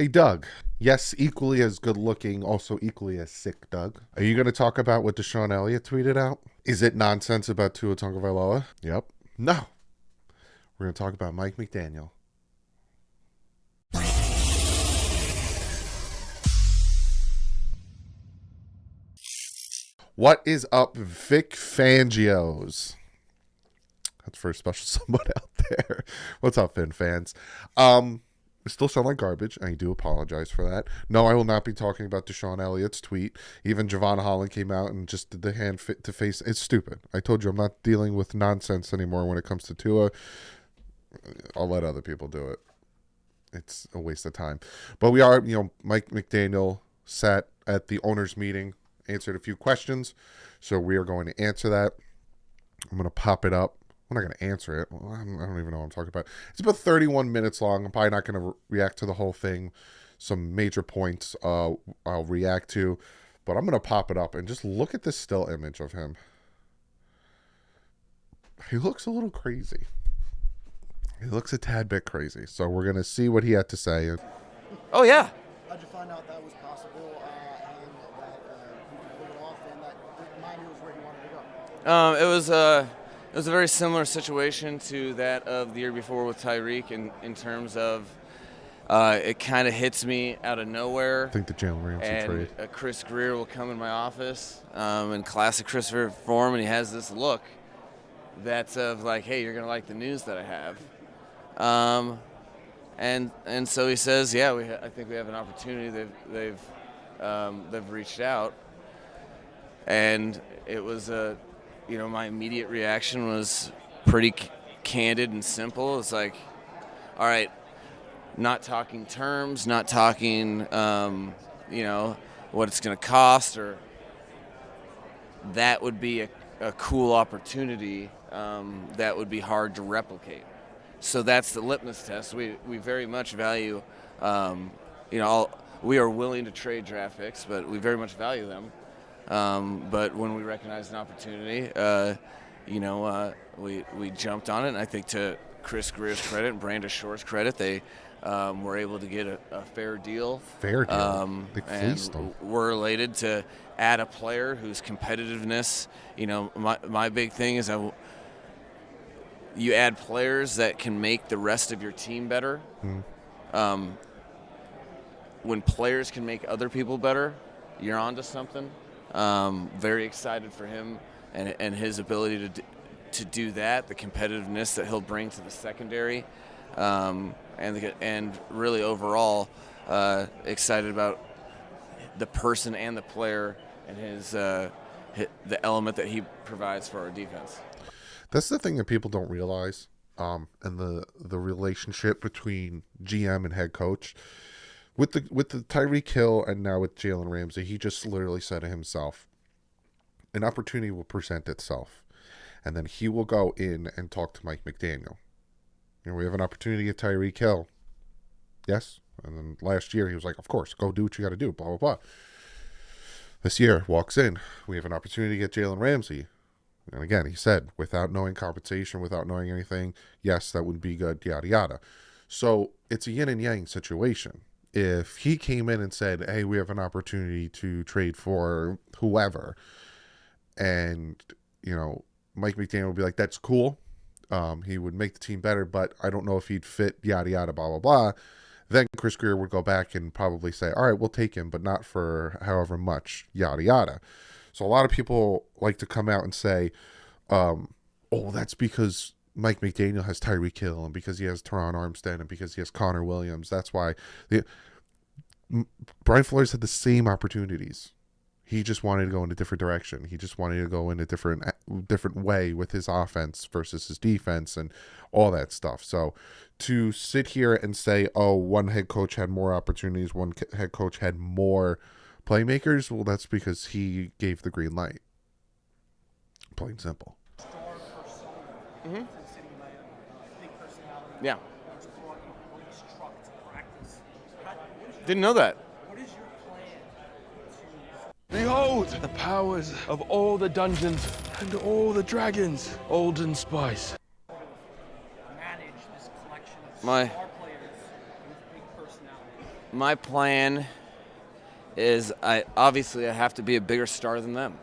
Hey, Doug. Yes, equally as good looking, also equally as sick, Doug. Are you going to talk about what Deshaun Elliott tweeted out? Is it nonsense about Tua Tagovailoa? Yep. No. We're going to talk about Mike McDaniel. What is up, Vic Fangios? That's for a special someone out there. What's up, Finn fans? We still sound like garbage. I do apologize for that. No, I will not be talking about Deshaun Elliott's tweet. Even Javon Holland came out and just did the hand fit to face. It's stupid. I told you I'm not dealing with nonsense anymore when it comes to Tua. I'll let other people do it. It's a waste of time. But we are, Mike McDaniel sat at the owners' meeting, answered a few questions. So we are going to answer that. I'm going to pop it up. I'm not going to answer it. Well, I don't even know what I'm talking about. It's about 31 minutes long. I'm probably not going to react to the whole thing. Some major points I'll react to. But I'm going to pop it up and just look at this still image of him. He looks a little crazy. He looks a tad bit crazy. So we're going to see what he had to say. Oh, yeah. How'd you find out that was possible and that you could pull it off and that Miami was where you wanted to go? It was a very similar situation to that of the year before with Tyreek in terms of it kind of hits me out of nowhere. I think the Jalen Ramsey trade. Chris Greer will come in my office in classic Chris Greer form, and he has this look that's of like, hey, you're going to like the news that I have. And so he says, yeah, I think we have an opportunity. They've reached out, and it was my immediate reaction was pretty candid and simple. It's like, all right, not talking terms, not talking, what it's going to cost, or that would be a cool opportunity that would be hard to replicate. So that's the litmus test. We very much value, we are willing to trade draft picks, but we very much value them. But when we recognize an opportunity, we jumped on it. And I think to Chris Greer's credit and Brandon Shore's credit, they were able to get a fair deal. Fair deal. They and fleeced them. we're elated to add a player whose competitiveness, my big thing is you add players that can make the rest of your team better. When players can make other people better, you're onto something. Very excited for him and his ability to do that, the competitiveness that he'll bring to the secondary, and really overall excited about the person and the player and the element that he provides for our defense. That's the thing that people don't realize, and the relationship between GM and head coach. With the Tyreek Hill and now with Jalen Ramsey, he just literally said to himself, an opportunity will present itself, and then he will go in and talk to Mike McDaniel. We have an opportunity at Tyreek Hill. Yes? And then last year he was like, of course, go do what you got to do, blah, blah, blah. This year, walks in, we have an opportunity to get Jalen Ramsey. And again, he said, without knowing compensation, without knowing anything, yes, that would be good, yada, yada. So it's a yin and yang situation. If he came in and said, hey, we have an opportunity to trade for whoever, and, Mike McDaniel would be like, that's cool. He would make the team better, but I don't know if he'd fit, yada, yada, blah, blah, blah. Then Chris Greer would go back and probably say, all right, we'll take him, but not for however much, yada, yada. So a lot of people like to come out and say, that's because Mike McDaniel has Tyreek Hill and because he has Teron Armstead and because he has Connor Williams. That's why Brian Flores had the same opportunities. He just wanted to go in a different direction. He just wanted to go in a different way with his offense versus his defense and all that stuff. So to sit here and say, one head coach had more opportunities, one head coach had more playmakers, well, that's because he gave the green light. Plain simple. Mm-hmm. Yeah. Didn't know that. Behold the powers of all the dungeons and all the dragons, old and spice. Manage this collection of My star players with big personalities. my plan is I have to be a bigger star than them.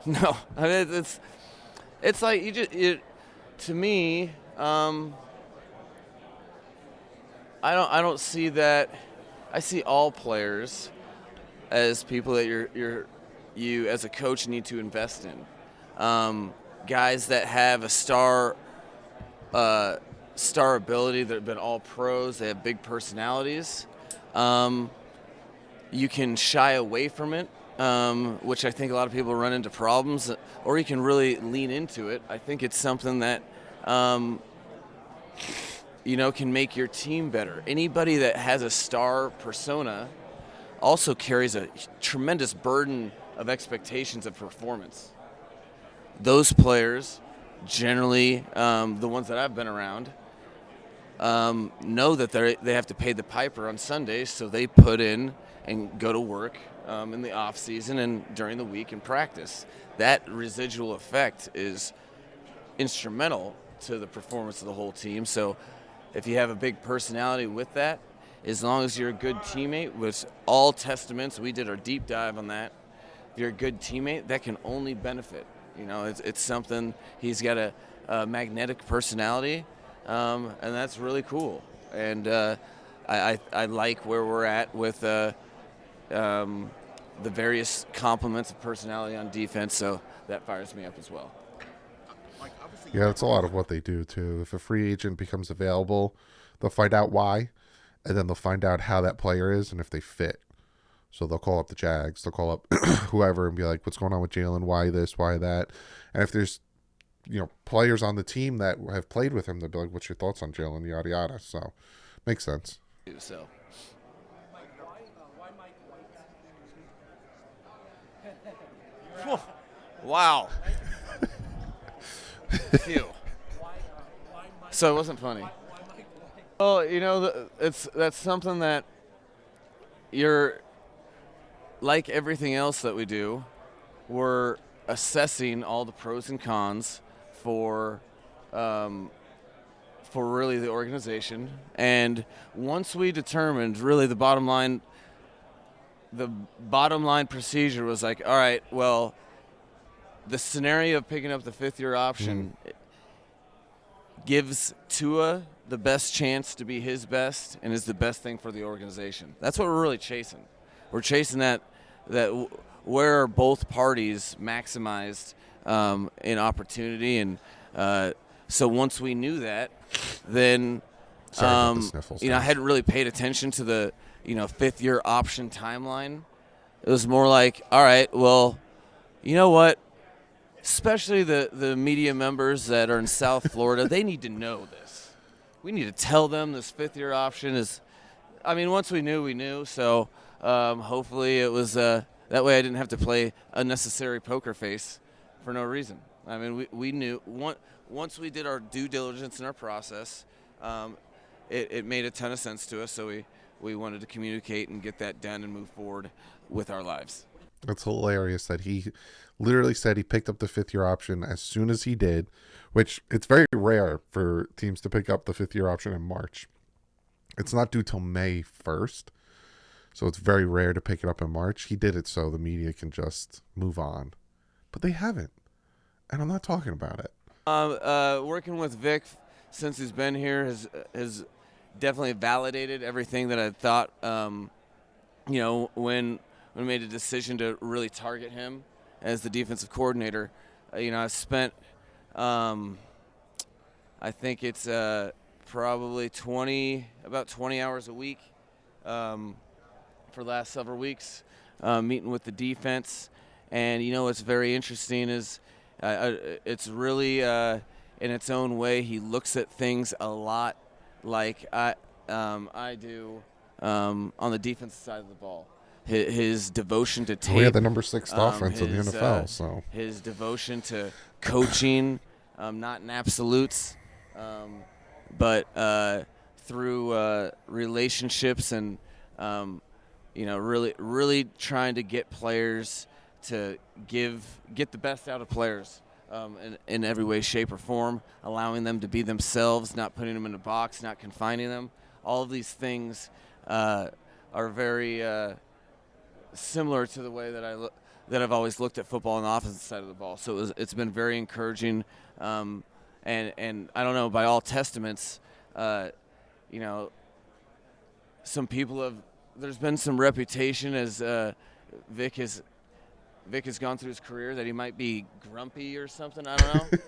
No, I mean, it's like to me. I don't see that. I see all players as people that you as a coach need to invest in. Guys that have a star ability, that have been all pros, they have big personalities. You can shy away from it, which I think a lot of people run into problems, or you can really lean into it. I think it's something that can make your team better. Anybody that has a star persona also carries a tremendous burden of expectations of performance. Those players, generally, the ones that I've been around, know that they have to pay the piper on Sundays, so they put in and go to work in the off season and during the week in practice. That residual effect is instrumental to the performance of the whole team. So if you have a big personality with that, as long as you're a good teammate, with all testaments, we did our deep dive on that. If you're a good teammate, that can only benefit. It's something. He's got a magnetic personality, and that's really cool. And I like where we're at with the various complements of personality on defense, so that fires me up as well. Yeah, that's a lot of what they do too. If a free agent becomes available, they'll find out why, and then they'll find out how that player is and if they fit. So they'll call up the Jags, they'll call up whoever and be like, what's going on with Jalen? Why this? Why that? And if there's players on the team that have played with him, they'll be like, what's your thoughts on Jalen? Yada yada. So makes sense. So wow. Phew. So it wasn't funny. Well, that's something that you're, like everything else that we do, we're assessing all the pros and cons for really the organization. And once we determined really the bottom line procedure was like, all right, well, the scenario of picking up the fifth-year option gives Tua the best chance to be his best and is the best thing for the organization. That's what we're really chasing. We're chasing that where are both parties maximized in opportunity. And so once we knew that, then Sorry about the sniffles, I hadn't really paid attention to the fifth-year option timeline. It was more like, all right, well, you know what? Especially the media members that are in South Florida, they need to know this. We need to tell them this fifth-year option is. I mean, once we knew, we knew. So hopefully it was that way. I didn't have to play unnecessary poker face for no reason. I mean, we knew once we did our due diligence in our process, it made a ton of sense to us. So we wanted to communicate and get that done and move forward with our lives. It's hilarious that he literally said he picked up the fifth-year option as soon as he did, which it's very rare for teams to pick up the fifth-year option in March. It's not due till May 1st, so it's very rare to pick it up in March. He did it so the media can just move on, but they haven't, and I'm not talking about it. Working with Vic since he's been here has definitely validated everything that I thought. When we made a decision to really target him as the defensive coordinator, I spent, I think it's probably about 20 hours a week for the last several weeks, meeting with the defense. And, what's very interesting is it's really, in its own way, he looks at things a lot like I do on the defensive side of the ball. His devotion to tape. We had the number 6 offense in the NFL. So his devotion to coaching, not in absolutes, but through relationships and really trying to get players to get the best out of players in every way, shape, or form, allowing them to be themselves, not putting them in a box, not confining them. All of these things are very similar to the way that that I've always looked at football on the offensive side of the ball. So it's been very encouraging, and I don't know, by all testaments, some people have. There's been some reputation as Vic has gone through his career that he might be grumpy or something. I don't know.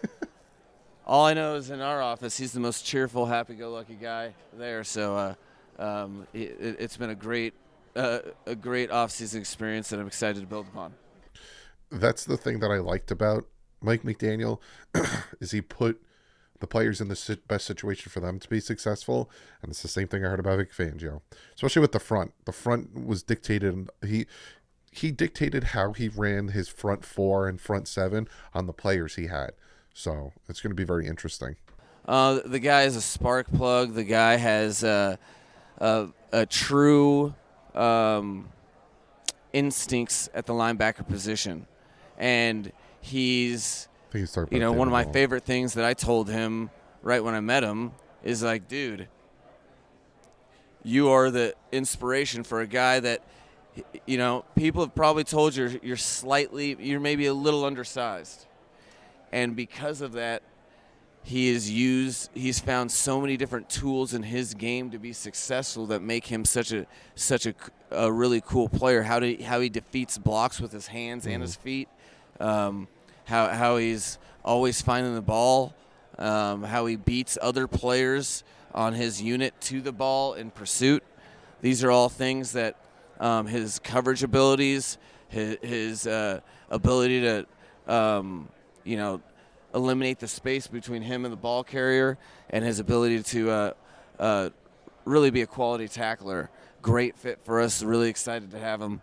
All I know is in our office, he's the most cheerful, happy-go-lucky guy there. So it's been a great off-season experience that I'm excited to build upon. That's the thing that I liked about Mike McDaniel is he put the players in the best situation for them to be successful, and it's the same thing I heard about Vic Fangio, especially with the front. The front was dictated. He dictated how he ran his front four and front seven on the players he had. So it's going to be very interesting. The guy is a spark plug. The guy has a true instincts at the linebacker position, and he's one of my favorite things that I told him right when I met him is like, dude, you are the inspiration for a guy that, people have probably told you you're maybe a little undersized. And because of that, he's found so many different tools in his game to be successful that make him such a really cool player. How he defeats blocks with his hands and his feet. How he's always finding the ball, how he beats other players on his unit to the ball in pursuit. These are all things that his coverage abilities, his ability to, eliminate the space between him and the ball carrier, and his ability to really be a quality tackler. Great fit for us. Really excited to have him.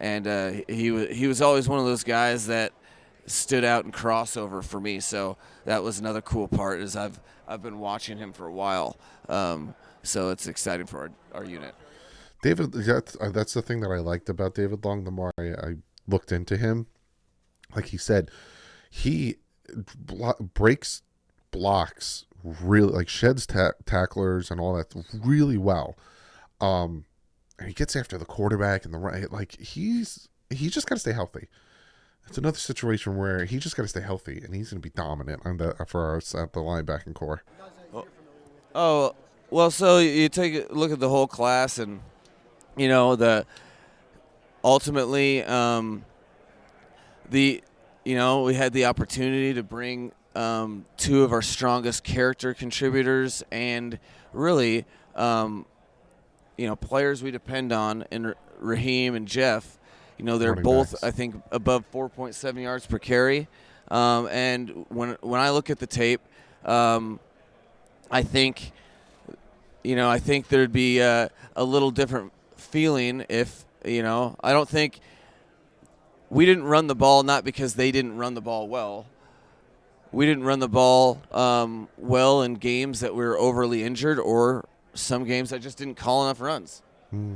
And he was always one of those guys that stood out in crossover for me. So that was another cool part is I've been watching him for a while. So it's exciting for our unit. David, that's the thing that I liked about David Long. The more I looked into him, like he said, he breaks blocks really, like sheds tacklers and all that really well. And he gets after the quarterback and the right. Like he's just got to stay healthy. It's another situation where he just got to stay healthy, and he's going to be dominant for us at the linebacking core. Oh, well, so you take a look at the whole class, and ultimately we had the opportunity to bring two of our strongest character contributors and really players we depend on in Raheem and Jeff. They're both, I think, above 4.7 yards per carry. And when I look at the tape, I think there'd be a little different feeling if, I don't think we didn't run the ball, not because they didn't run the ball well. We didn't run the ball well in games that we were overly injured or some games that just didn't call enough runs.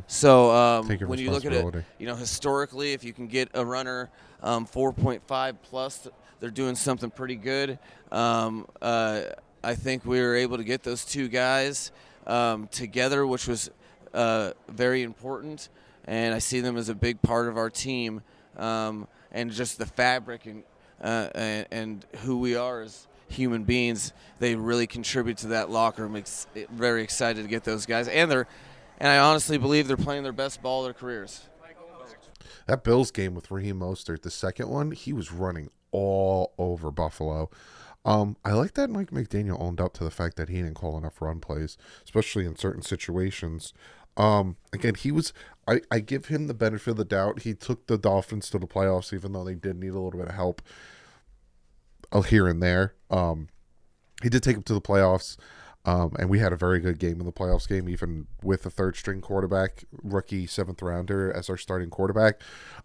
So when you look at it, historically, if you can get a runner 4.5 plus, they're doing something pretty good. I think we were able to get those two guys together, which was very important, and I see them as a big part of our team and just the fabric and who we are as human beings. They really contribute to that locker room. Very excited to get those guys, and I honestly believe they're playing their best ball of their careers. That Bills game with Raheem Mostert, the second one, he was running all over Buffalo. I like that Mike McDaniel owned up to the fact that he didn't call enough run plays, especially in certain situations. Again, I give him the benefit of the doubt. He took the Dolphins to the playoffs, even though they did need a little bit of help here and there. He did take them to the playoffs. And we had a very good game in the playoffs game, even with a third-string quarterback, rookie 7th-rounder as our starting quarterback.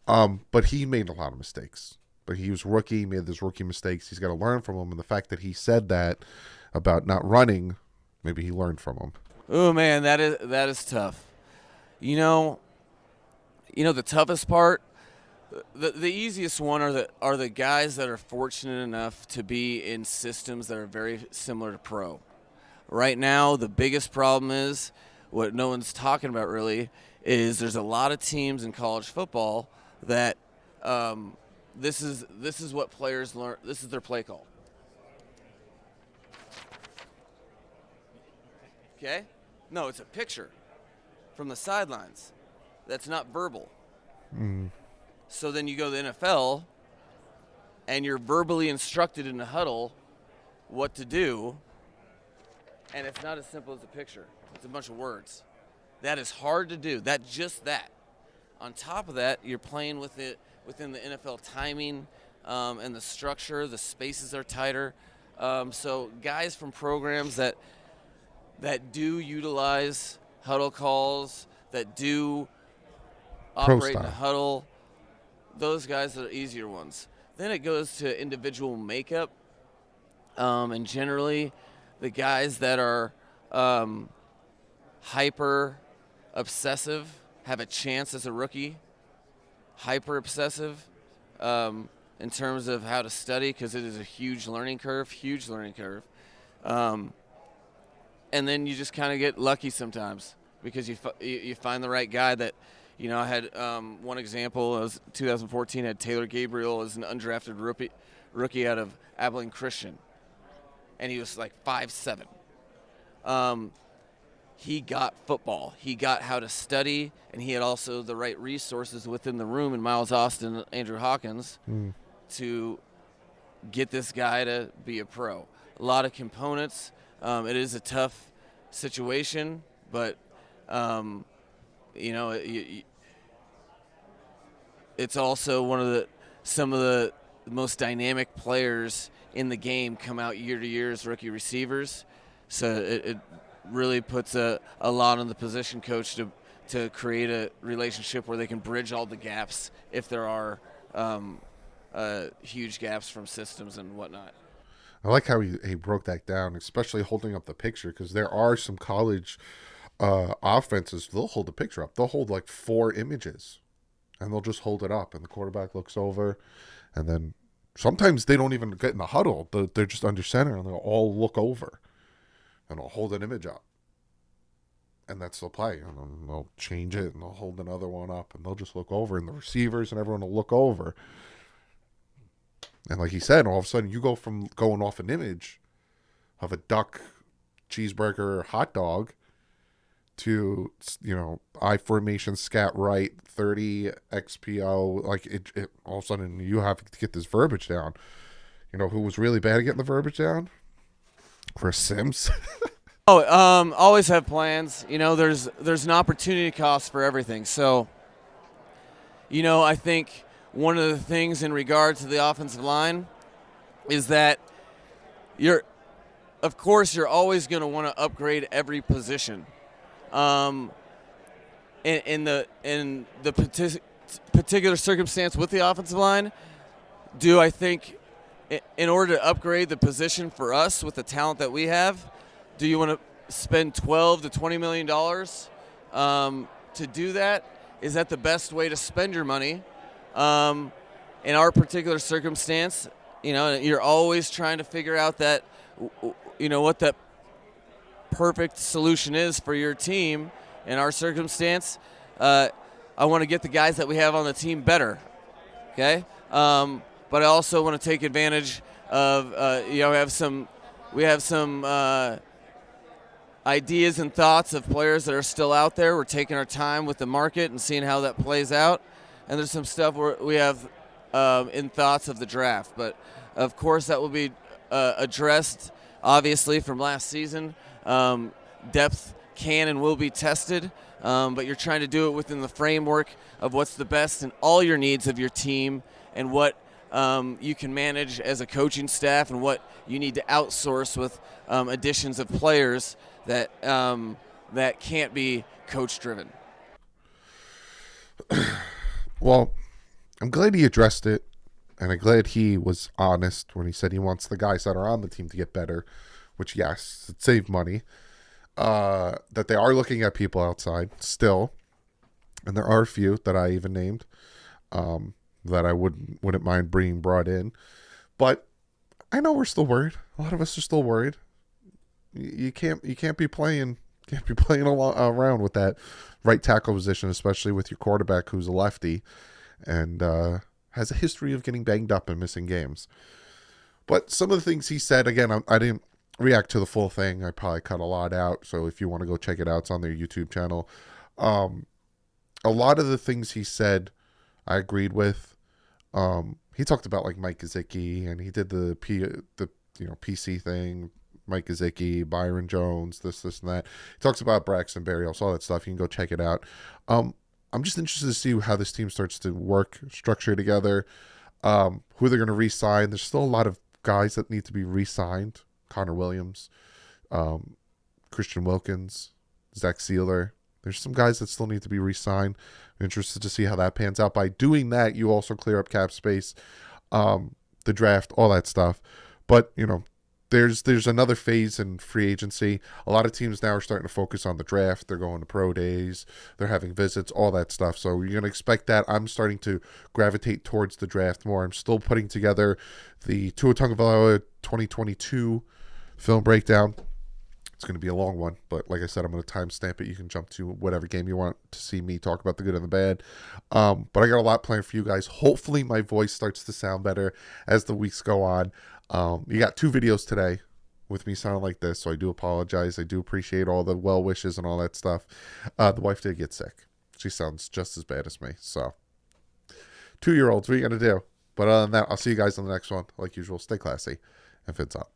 But he made a lot of mistakes. But he was rookie, made those rookie mistakes. He's got to learn from them. And the fact that he said that about not running, maybe he learned from him. Oh, man, that is tough. The toughest part, the easiest one are the guys that are fortunate enough to be in systems that are very similar to pro. Right now, the biggest problem is what no one's talking about really is there's a lot of teams in college football that this is what players learn. This is their play call. Okay? No, it's a picture from the sidelines. That's not verbal. So then you go to the NFL, and you're verbally instructed in the huddle what to do, and it's not as simple as a picture. It's a bunch of words. That is hard to do. That. On top of that, you're playing with it within the NFL timing and the structure. The spaces are tighter. So guys from programs that do utilize huddle calls, that do operate in a huddle, those guys are the easier ones. Then it goes to individual makeup, and generally the guys that are hyper obsessive have a chance as a rookie. Hyper obsessive in terms of how to study, because it is a huge learning curve. And then you just kind of get lucky sometimes because you find the right guy that, I had one example. It was 2014, had Taylor Gabriel as an undrafted rookie out of Abilene Christian, and he was like 5'7". He got football. He got how to study, and he had also the right resources within the room in Miles Austin and Andrew Hawkins to get this guy to be a pro. A lot of components. It is a tough situation, but it's also some of the most dynamic players in the game come out year to year as rookie receivers. So it really puts a lot on the position coach to create a relationship where they can bridge all the gaps if there are huge gaps from systems and whatnot. I like how he broke that down, especially holding up the picture, because there are some college offenses, they'll hold the picture up. They'll hold like 4 images, and they'll just hold it up, and the quarterback looks over, and then sometimes they don't even get in the huddle. They're just under center, and they'll all look over, and they'll hold an image up. And that's the play. And then they'll change it, and they'll hold another one up, and they'll just look over, and the receivers and everyone will look over. And like he said, all of a sudden you go from going off an image of a duck, cheeseburger, hot dog to, I formation, scat right, 30 XPO. Like it all of a sudden you have to get this verbiage down. Who was really bad at getting the verbiage down? Chris Sims. Always have plans. There's an opportunity cost for everything. So, I think one of the things in regard to the offensive line is that you're always going to want to upgrade every position. In the particular circumstance with the offensive line, I think in order to upgrade the position for us with the talent that we have, do you want to spend $12 to $20 million to do that? Is that the best way to spend your money? In our particular circumstance, you're always trying to figure out that, what that perfect solution is for your team. In our circumstance, I want to get the guys that we have on the team better. Okay. But I also want to take advantage of, we have some ideas and thoughts of players that are still out there. We're taking our time with the market and seeing how that plays out. And there's some stuff we have in thoughts of the draft. But, of course, that will be addressed, obviously, from last season. Depth can and will be tested, but you're trying to do it within the framework of what's the best in all your needs of your team and what you can manage as a coaching staff and what you need to outsource with additions of players that can't be coach-driven. Well, I'm glad he addressed it, and I'm glad he was honest when he said he wants the guys that are on the team to get better, which, yes, it saved money. That they are looking at people outside still, and there are a few that I even named that I wouldn't mind being brought in. But I know we're still worried. A lot of us are still worried. You can't be playing Can't be playing around with that right tackle position, especially with your quarterback who's a lefty and has a history of getting banged up and missing games. But some of the things he said, again, I didn't react to the full thing. I probably cut a lot out. So if you want to go check it out, it's on their YouTube channel. A lot of the things he said, I agreed with. He talked about like Mike Gesicki, and he did the PC thing. Mike Gesicki, Byron Jones, this and that. He talks about Braxton Berrios, all that stuff. You can go check it out. I'm just interested to see how this team starts to work, structure together, who they're going to re-sign. There's still a lot of guys that need to be re-signed. Connor Williams, Christian Wilkins, Zach Sealer. There's some guys that still need to be re-signed. I'm interested to see how that pans out. By doing that, you also clear up cap space, the draft, all that stuff. But, there's another phase in free agency. A lot of teams now are starting to focus on the draft. They're going to pro days. They're having visits, all that stuff. So you're going to expect that. I'm starting to gravitate towards the draft more. I'm still putting together the Tua Tagovailoa 2022 film breakdown. It's going to be a long one, but like I said, I'm going to timestamp it. You can jump to whatever game you want to see me talk about the good and the bad. But I got a lot planned for you guys. Hopefully my voice starts to sound better as the weeks go on. You got 2 videos today with me sounding like this, so I do apologize. I do appreciate all the well wishes and all that stuff. The wife did get sick. She sounds just as bad as me. So 2-year-olds, what are you going to do? But other than that, I'll see you guys on the next one. Like usual, stay classy and fins up.